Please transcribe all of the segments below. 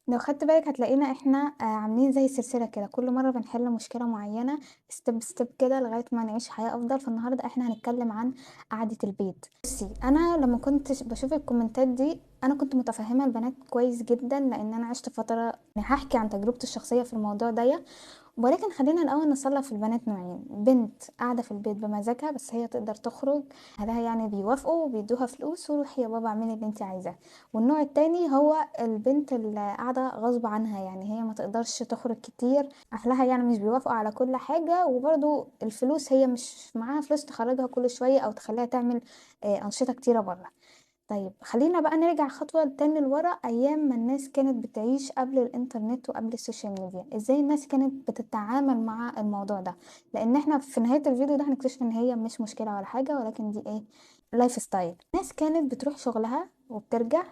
لو خدت بالك هتلاقينا إحنا عاملين زي سلسلة كده، كل مرة بنحل مشكلة معينة step step كده لغاية ما نعيش حياة أفضل. فالنهاردة إحنا هنتكلم عن قعدة البيت. بُصّي، أنا لمّا كنت باشوف الكومنتات دي، أنا كنت متفهمة البنات كويس جدًا، لإن أنا عِشت فترة هاحكي عن تجربتي الشخصية في الموضوع دَيّة. ولكن خلّينا الأول نصنّف البنات نوعين، بنت قاعدة في البيت بمزاجها بس هي تقدر تخرج، أهلها يعني بيوافقوا وبيدّوها فلوس وروحي يا بابا اعملي اللي أنتِ عايزاه. والنوع التاني هو البنت اللي قاعدة غصب عنها، يعني هي ما تقدرش تخرج كتير، أهلها يعني مش بيوافقوا على كل حاجة، وبرضه الفلوس هي مش معاها فلوس تخرّجها كل شوية أو تخلّيها تعمل أنشطة كتيرة برّه. طيب خلّينا بقى نرجع خطوة تاني لورا، أيام ما الناس كانت بتعيش قبل الإنترنت وقبل السوشيال ميديا، إزاي الناس كانت بتتعامل مع الموضوع ده، لإن إحنا في نهاية الفيديو ده هنكتشف إن هي مش مشكلة ولا حاجة، ولكن دي إيه lifestyle. الناس كانت بتروح شغلها وبترجع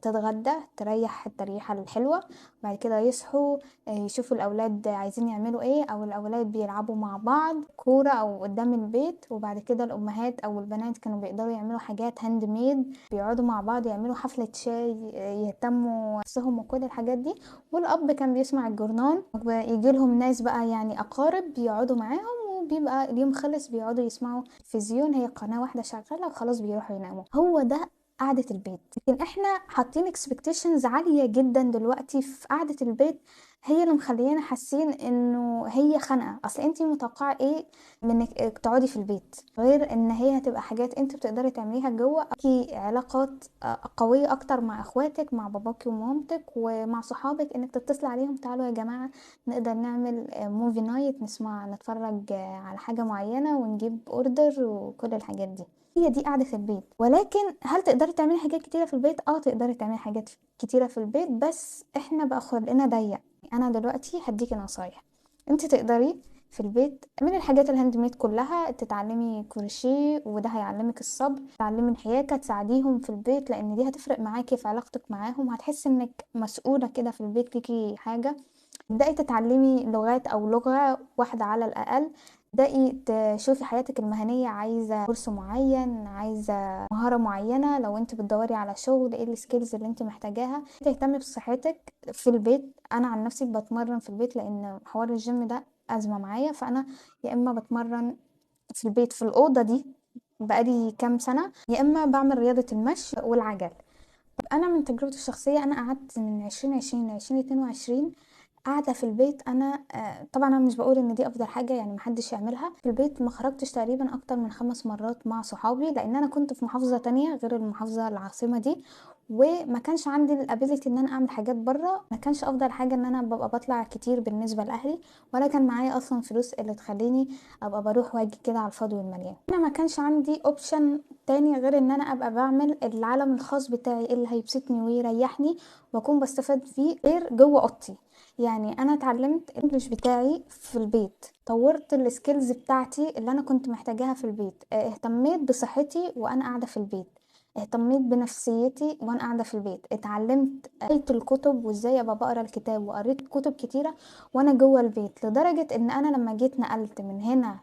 تتغدى، تريّح التريحة الحلوة، بعد كده يصحوا يشوفوا الأولاد عايزين يعملوا إيه، أو الأولاد بيلعبوا مع بعض كورة أو قدّام البيت، وبعد كده الأمهات أو البنات كانوا بيقدروا يعملوا حاجات handmade، بيقعدوا مع بعض يعملوا حفلة شاي، يهتموا بنفسهم وكل الحاجات دي. والأب كان بيسمع الجورنال وييجي لهم ناس بقى يعني أقارب يقعدوا معاهم، وبيبقى اليوم خلص بيقعدوا يسمعوا تلفزيون، هي قناة واحدة شغالة وخلاص بيروحوا يناموا. هو ده قعدة البيت. لكن إحنا حاطين expectations عالية جدًا دلوقتي في قعدة البيت، هي اللي مخلّيانا حاسين إنه هي خنقة. أصل أنتِ متوقعة إيه من إنِّك تقعدي في البيت، غير إن هي هتبقى حاجات أنتِ بتقدري تعمليها جوّه، ليكِ علاقات قوية أكتر مع إخواتِك، مع باباكِ ومامتِك ومع صحابِك، إنِّك تتصلي عليهم تعالوا يا جماعة نقدر نعمل movie night، نتفرّج على حاجة معيّنة ونجيب order وكل الحاجات دي. هي دي قعدة البيت. ولكن هل تقدري تعملي حاجات كتيرة في البيت؟ تقدري تعملي حاجات كتيرة في البيت، بس إحنا بقى خُلقنا ضيّق. أنا دلوقتي هادّيكِ نصايح، أنتِ تقدري في البيت اعملي الحاجات الhandmade كلّها، تتعلّمي كروشيه وده هيعلّمِك الصبر، تتعلّمي الحياكة، تساعديهم في البيت، لإن دي هتفرق معاكِ في علاقتِك معاهم، هتحسّي إنِّك مسؤولة كده في البيت، ليكِ حاجة. ابدئي تتعلمي لغات أو لغة واحدة على الأقل، ابدئي تشوفي حياتِك المهنية، عايزة كورس معيّن، عايزة مهارة معيّنة، لو أنتِ بتدوّري على شغل إيه الskills اللي أنتِ محتاجاها، تهتمي بصحتِك في البيت. أنا عن نفسي باتمرّن في البيت لإن حوار الgym ده أزمة معايا، فأنا يا إما باتمرّن في البيت في الأوضة دي بقى لي كام سنة، يا إما باعمل رياضة المشي والعجل. أنا من تجربتي الشخصية أنا قعدت من 2020 ل2022 قاعدة في البيت. أنا طبعًا أنا مش باقول إن دي أفضل حاجة، يعني ما حدش يعملها، في البيت ما خرجتش تقريبًا أكتر من 5 مرات مع صحابي، لإن أنا كنت في محافظة تانية غير المحافظة العاصمة دي، وما كانش عندي الability إن أنا أعمل حاجات برّه، ما كانش أفضل حاجة إن أنا بابقى باطلع كتير بالنسبة لأهلي، ولا كان معايا أصلًا فلوس اللي تخلّيني أبقى باروح وآجي كده على الفاضي والمليان. أنا ما كانش عندي option تاني غير إن أنا أبقى باعمل العالم الخاص بتاعي اللي هيبسطني ويريحني وأكون باستفاد فيه غير جوّه أوضتي. يعني أنا اتعلمت الإنجليش بتاعي في البيت، طوّرت الskills بتاعتي اللي أنا كنت محتاجاها في البيت، اهتميت بصحتي وأنا قاعدة في البيت، اهتميت بنفسيتي وأنا قاعدة في البيت، اتعلمت قراية الكتب وإزاي أبقى باقرا الكتاب، وقريت كتب كتيرة وأنا جوّه البيت، لدرجة إن أنا لمّا جيت نقلت من هنا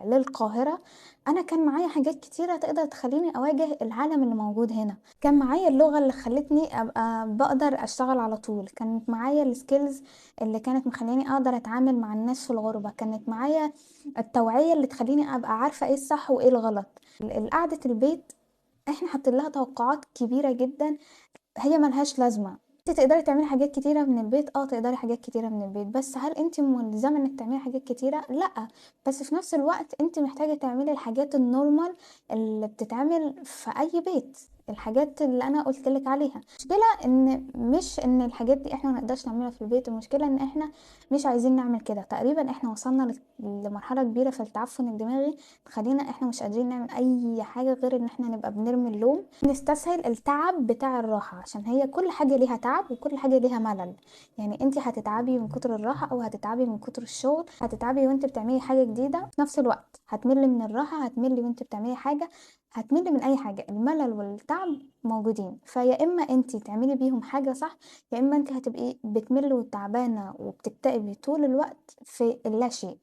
للقاهرة، أنا كان معايا حاجات كتيرة تقدر تخلّيني أواجه العالم اللي موجود هنا. كان معايا اللغة اللي خلّتني أبقى باقدر أشتغل على طول، كانت معايا الskills اللي كانت مخلّياني أقدر أتعامل مع الناس في الغُربة، كانت معايا التوعية اللي تخلّيني أبقى عارفة إيه الصح وإيه الغلط. قعدة البيت إحنا حاطين لها توقعات كبيرة جدًا هي ما لهاش لازمة. أنتِ تقدري تعملي حاجات كتيرة من البيت، تقدري حاجات كتيرة من البيت، بس هل أنتِ ملزمة إنِّك تعملي حاجات كتيرة؟ لأ، بس في نفس الوقت أنتِ محتاجة تعملي الحاجات الnormal اللي بتتعمل في أي بيت، الحاجات اللي أنا قُلت لِك عليها. المشكلة إن مش إن الحاجات دي إحنا ما نقدرش نعملها في البيت، المشكلة إن إحنا مش عايزين نعمل كده. تقريبًا إحنا وصلنا لمرحلة كبيرة في التعفن الدماغي تخلّينا إحنا مش قادرين نعمل أي حاجة غير إن إحنا نبقى بنرمي اللوم، نستسهل التعب بتاع الراحة، عشان هي كل حاجة ليها تعب وكل حاجة ليها ملل. يعني أنتِ هتتعبي من كتر الراحة أو هتتعبي من كتر الشغل، هتتعبي وأنتِ بتعملي حاجة جديدة، في نفس الوقت هتملّي من الراحة، هتملّي وأنتِ بتعملي حاجة، هتملّي من أي حاجة. الملل والتعب موجودين، فيا إما أنتِ تعملي بيهم حاجة صح، يا إما أنتِ هتبقي بتملّي وتعبانة وبتكتئبي طول الوقت في اللاشيء.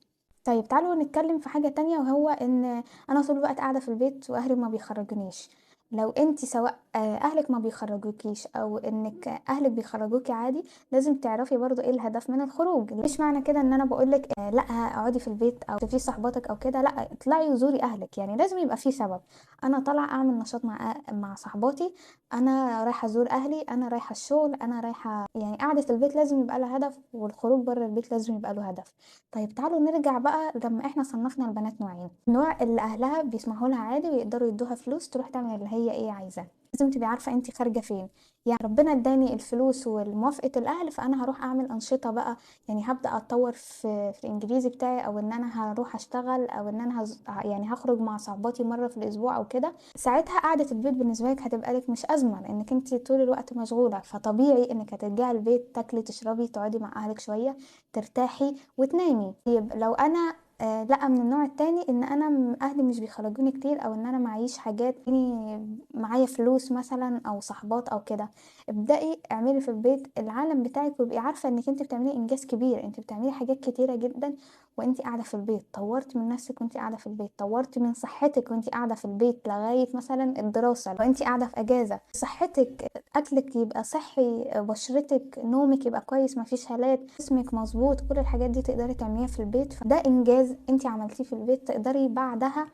طيب تعالوا نتكلم في حاجة تانية، وهو إن أنا طول الوقت قاعدة في البيت وأهلي ما بيخرجونيش. لو أنتِ سواء أهلِك ما بيخرّجوكيش أو إنِّك أهلِك بيخرّجوكِ عادي، لازم تعرفي برضه إيه الهدف من الخروج، مش معنى كده إن أنا باقول لِك لأ اقعدي في البيت أو شوفي صاحباتِك أو كده، لأ اطلعي وزوري أهلِك، يعني لازم يبقى في سبب. أنا طالعة أعمل نشاط مع صاحباتي، أنا رايحة أزور أهلي، أنا رايحة الشغل، أنا رايحة يعني قعدة البيت لازم يبقى لها هدف، والخروج برّه البيت لازم يبقى له هدف. طيب تعالوا نرجع بقى لمّا إحنا صنّفنا البنات نوعين، نوع اللي أهلها بيسمحوا لها عادي ويقدروا يدّوها فلوس تروح تعمل اللي هي إيه عايزاه، لازم تبقي عارفة أنتِ خارجة فين، يعني ربنا ادّاني الفلوس والموافقة الأهل فأنا هاروح أعمل أنشطة بقى، يعني هابدأ أتطوّر في الإنجليزي بتاعي أو إن أنا هاروح أشتغل أو إن أنا يعني هاخرج مع صاحباتي مرّة في الأسبوع أو كده، ساعتها قعدة البيت بالنسبة لِك هتبقى لِك مش أزمة، لإنِّك أنتِ طول الوقت مشغولة، فطبيعي إنِّك هترجعي البيت تاكلي، تشربي، تقعدي مع أهلِك شوية، ترتاحي وتنامي. طيب لو أنا لأ من النوع التاني إن أنا أهلي مش بيخرّجوني كتير أو إن أنا معييش حاجات معايا فلوس مثلًا أو صاحبات أو كده، ابدئي اعملي في البيت العالم بتاعِك وابقي عارفة إنِّك أنتِ بتعملي إنجاز كبير، أنتِ بتعملي حاجات كتيرة جدًا وأنتِ قاعدة في البيت، طوّرتِ من نفسِك وأنتِ قاعدة في البيت، طوّرتِ من صحتِك وأنتِ قاعدة في البيت لغاية مثلًا الدراسة، لو أنتِ قاعدة في أجازة، صحتِك، أكلِك يبقى صحّي، بشرتِك، نومِك يبقى كويس ما فيش هالات، جسمِك مضبوط، كل الحاجات دي تقدري تعمليها في البيت، فده إنجاز أنتِ عملتيه في البيت تقدري بعدها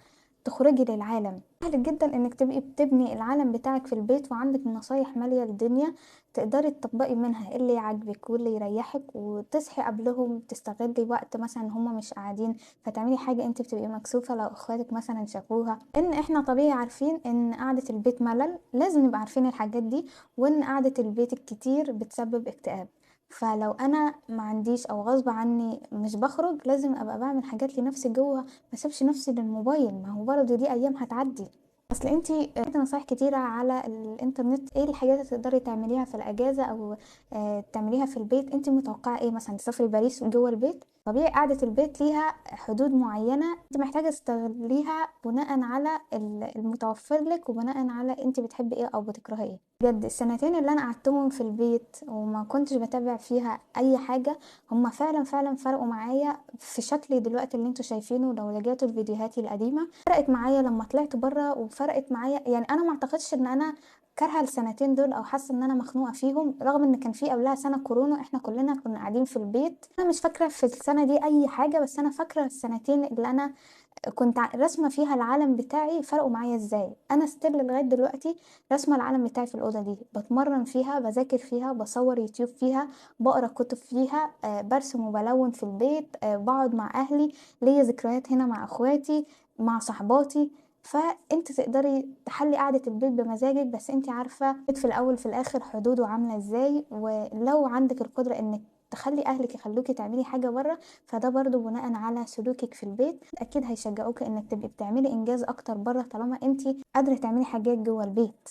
تخرجي للعالم. سهل جدًا إنِّك تبقي بتبني العالم بتاعِك في البيت وعندِك نصايح مالية الدنيا تقدري تطبّقي منها اللي يعاجبِك واللي يريّحِك، وتصحي قبلهم، تستغلي وقت مثلًا هُم مش قاعدين، فتعملي حاجة أنتِ بتبقي مكسوفة لو أخواتِك مثلًا شافوها، إن إحنا طبيعي عارفين إن قعدة البيت ملل، لازم نبقى عارفين الحاجات دي، وإن قعدة البيت الكتير بتسبب اكتئاب. فلو أنا ما عنديش أو غصب عني مش باخرج، لازم أبقى باعمل حاجات لنفسي جوّه، ما اسيبش نفسي للموبايل، ما هو برضه دي أيام هتعدّي. أصل أنتِ عندِك نصايح كتيرة على الإنترنت، إيه الحاجات اللي تقدري تعمليها في الأجازة أو تعمليها في البيت، أنتِ متوقعة إيه مثلًا تسافري باريس جوّه البيت؟ طبيعي قعدة البيت ليها حدود معيّنة أنتِ محتاجة تستغليها بناءً على المتوفر لِك وبناءً على أنتِ بتحبي إيه أو بتكرهي إيه. بجد السنتين اللي أنا قعدتهم في البيت وما كنتش باتابع فيها أي حاجة، هُم فعلًا، فعلًا فرقوا معايا في شكلي دلوقتي اللي أنتم شايفينه لو رجعتوا لفيديوهاتي القديمة، فرقت معايا لمّا طلعت برّه وفرقت معايا يعني أنا ما أعتقدش إن أنا كارهة السنتين دول أو حاسة إن أنا مخنوقة فيهم، رغم إن كان في قبلها سنة كورونا إحنا كلنا كنا قاعدين في البيت، أنا مش فاكرة في السنة دي أي حاجة، بس أنا فاكرة السنتين اللي أنا كنت راسمة فيها العالم بتاعي فرقوا معايا إزاي، أنا still لغاية دلوقتي راسمة العالم بتاعي في الأوضة دي، باتمرّن فيها، باذاكر فيها، باصوّر يوتيوب فيها، باقرا كُتب فيها، بارسم وبالوّن في البيت، باقعد مع أهلي، ليّا ذكريات هنا مع أخواتي، مع صاحباتي، فأنتِ تقدري تحلّي قعدة البيت بمزاجِك، بس أنتِ عارفة البيت في الأول في الآخر حدوده عاملة إزاي، ولو عندِك القدرة إنِّك تخلّي أهلِك يخلّوكِ تعملي حاجة برّه، فده برضه بناءً على سلوكِك في البيت، أكيد هيشجعوكِ إنِّك تبقي بتعملي إنجاز أكتر برّه طالما أنتِ قادرة تعملي حاجات جوّه البيت.